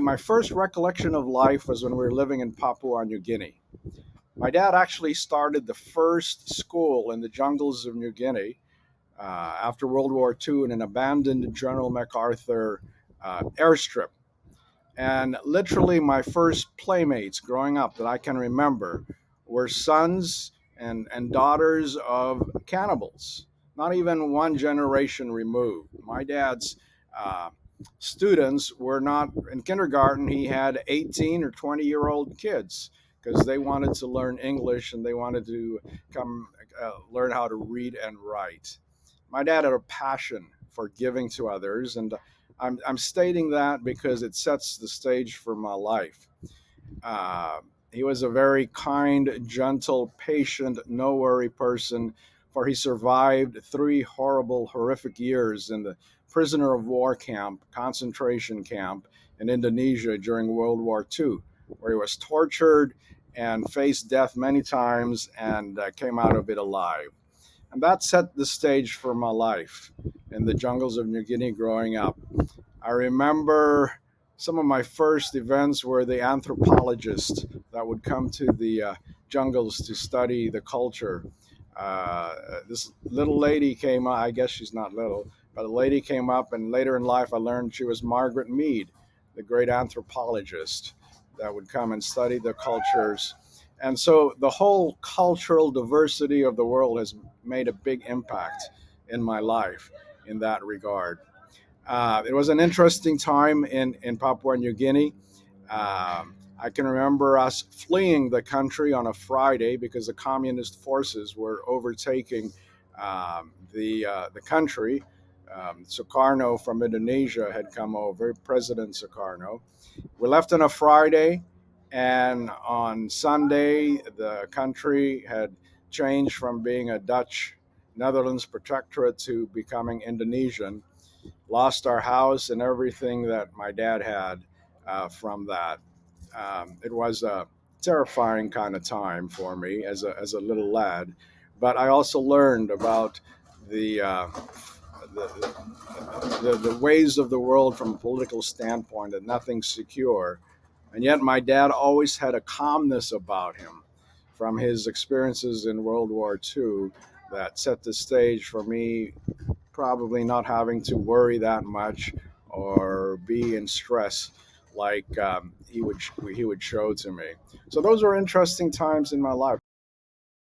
My first recollection of life was when we were living in Papua New Guinea. My dad actually started the first school in the jungles of New Guinea after World War II in an abandoned General MacArthur airstrip. And literally, my first playmates growing up that I can remember were sons and daughters of cannibals, not even one generation removed. My dad's uh, students were not in kindergarten, he had 18 or 20-year-old kids because they wanted to learn English and they wanted to come learn how to read and write. My dad had a passion for giving to others, and I'm stating that because it sets the stage for my life. Uh, he was a very kind, gentle, patient, no worry person, for he survived three horrible, horrific years in the prisoner of war camp, concentration camp in Indonesia during World War II, where he was tortured and faced death many times and came out of it alive. And that set the stage for my life in the jungles of New Guinea growing up. I remember some of my first events were the anthropologist that would come to the jungles to study the culture. This little lady came up, I guess she's not little, but a lady came up, and later in life I learned she was Margaret Mead, the great anthropologist that would come and study the cultures. And so the whole cultural diversity of the world has made a big impact in my life in that regard. It was an interesting time in Papua New Guinea. I can remember us fleeing the country on a Friday because the communist forces were overtaking the country. Sukarno from Indonesia had come over, President Sukarno. We left on a Friday, and on Sunday, the country had changed from being a Dutch Netherlands protectorate to becoming Indonesian. Lost our house and everything that my dad had from that. It was a terrifying kind of time for me as a little lad, but I also learned about the, uh, the ways of the world from a political standpoint, that nothing's secure. And yet, my dad always had a calmness about him from his experiences in World War II that set the stage for me probably not having to worry that much or be in stress like he would show to me. So those were interesting times in my life.